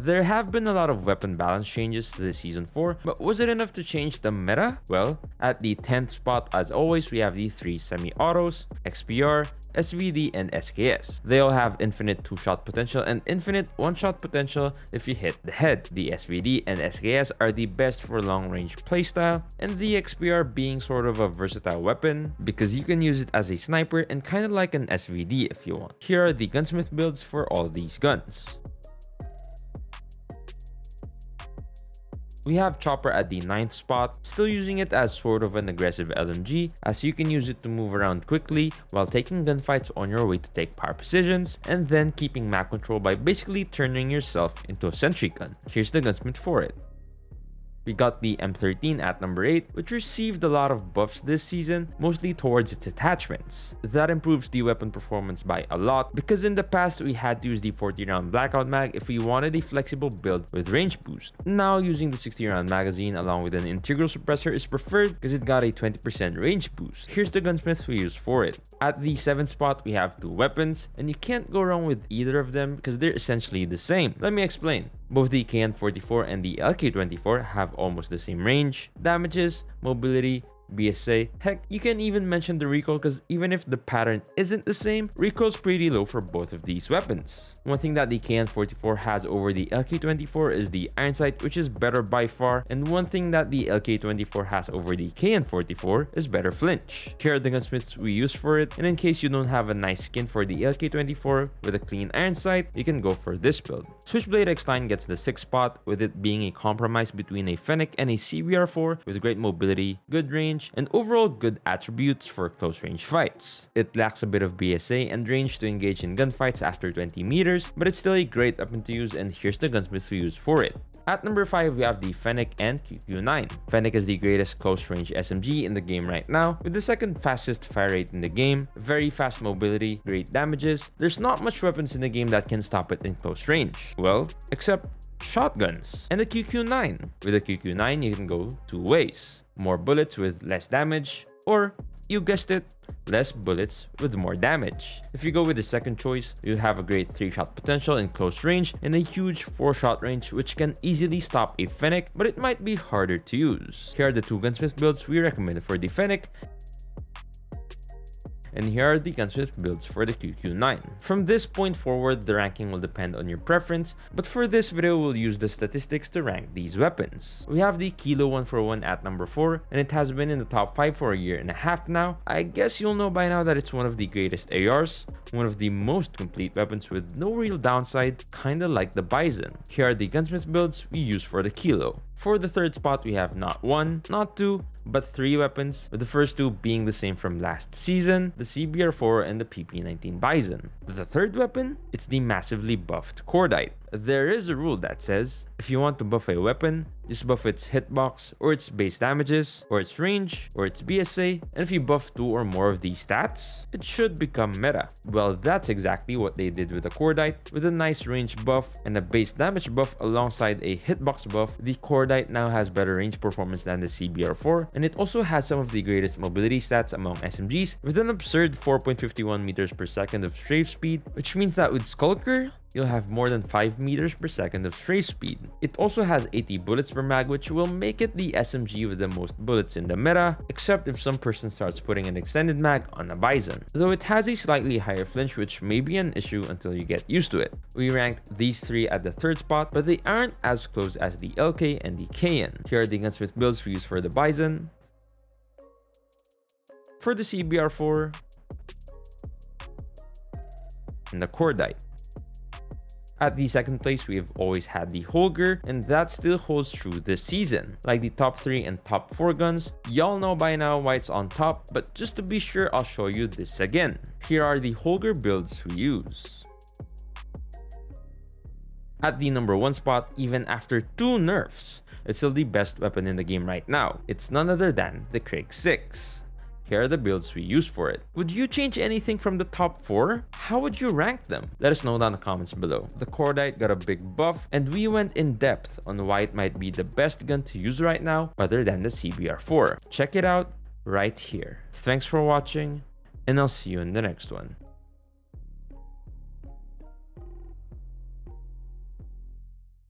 There have been a lot of weapon balance changes to the Season 4, but was it enough to change the meta? Well, at the 10th spot, as always, we have the 3 semi-autos, XPR, SVD, and SKS. They all have infinite 2-shot potential and infinite 1-shot potential if you hit the head. The SVD and SKS are the best for long-range playstyle, and the XPR being sort of a versatile weapon because you can use it as a sniper and kind of like an SVD if you want. Here are the Gunsmith builds for all these guns. We have Chopper at the 9th spot, still using it as sort of an aggressive LMG, as you can use it to move around quickly while taking gunfights on your way to take power positions, and then keeping map control by basically turning yourself into a sentry gun. Here's the Gunsmith for it. We got the M13 at number 8, which received a lot of buffs this season, mostly towards its attachments. That improves the weapon performance by a lot, because in the past we had to use the 40-round blackout mag if we wanted a flexible build with range boost. Now using the 60-round magazine along with an integral suppressor is preferred because it got a 20% range boost. Here's the Gunsmith we use for it. At the 7th spot, we have 2 weapons, and you can't go wrong with either of them because they're essentially the same. Let me explain. Both the KN-44 and the LK-24 have almost the same range, damages, mobility, BSA. Heck, you can even mention the recoil because even if the pattern isn't the same, recoil's pretty low for both of these weapons. One thing that the KN-44 has over the LK-24 is the iron sight, which is better by far, and one thing that the LK-24 has over the KN-44 is better flinch. Here are the gunsmiths we use for it, and in case you don't have a nice skin for the LK-24 with a clean iron sight, you can go for this build. Switchblade X9 gets the 6th spot, with it being a compromise between a Fennec and a CBR4 with great mobility, good range, and overall good attributes for close range fights. It lacks a bit of BSA and range to engage in gunfights after 20 meters, but it's still a great weapon to use, and here's the gunsmith we use for it. At number 5, we have the Fennec and QQ9. Fennec is the greatest close range SMG in the game right now, with the 2nd fastest fire rate in the game, very fast mobility, great damages. There's not much weapons in the game that can stop it in close range. Well, except shotguns and the QQ9. With the QQ9, you can go 2 ways. More bullets with less damage, or, you guessed it, less bullets with more damage. If you go with the second choice, you have a great 3-shot potential in close range and a huge 4-shot range which can easily stop a Fennec, but it might be harder to use. Here are the 2 gunsmith builds we recommend for the Fennec, and here are the gunsmith builds for the QQ9. From this point forward, the ranking will depend on your preference, but for this video, we'll use the statistics to rank these weapons. We have the Kilo 141 at number 4, and it has been in the top 5 for a year and a half now. I guess you'll know by now that it's one of the greatest ARs, one of the most complete weapons with no real downside, kinda like the Bison. Here are the gunsmith builds we use for the Kilo. For the 3rd spot, we have not 1, not 2, but 3 weapons, with the first 2 being the same from last season, the CBR4 and the PP19 Bison. The 3rd weapon, it's the massively buffed Cordite. There is a rule that says, if you want to buff a weapon, just buff its hitbox, or its base damages, or its range, or its BSA, and if you buff 2 or more of these stats, it should become meta. Well, that's exactly what they did with the Cordite. With a nice range buff and a base damage buff alongside a hitbox buff, the Cordite now has better range performance than the CBR4, and it also has some of the greatest mobility stats among SMGs, with an absurd 4.51 meters per second of strafe speed, which means that with Skulker, you'll have more than 5 meters per second of strafe speed. It also has 80 bullets per mag, which will make it the SMG with the most bullets in the meta, except if some person starts putting an extended mag on a Bison. Though it has a slightly higher flinch, which may be an issue until you get used to it. We ranked these 3 at the 3rd spot, but they aren't as close as the LK and the KN. Here are the gunsmith builds we use for the Bison, for the CBR4, and the Cordite. At the 2nd place, we have always had the Holger, and that still holds true this season. Like the top 3 and top 4 guns, y'all know by now why it's on top, but just to be sure, I'll show you this again. Here are the Holger builds we use. At the number 1 spot, even after 2 nerfs, it's still the best weapon in the game right now. It's none other than the Krig 6. Here are the builds we use for it. Would you change anything from the top 4? How would you rank them? Let us know down in the comments below. The Cordite got a big buff, and we went in depth on why it might be the best gun to use right now other than the CBR4. Check it out right here. Thanks for watching, and I'll see you in the next one.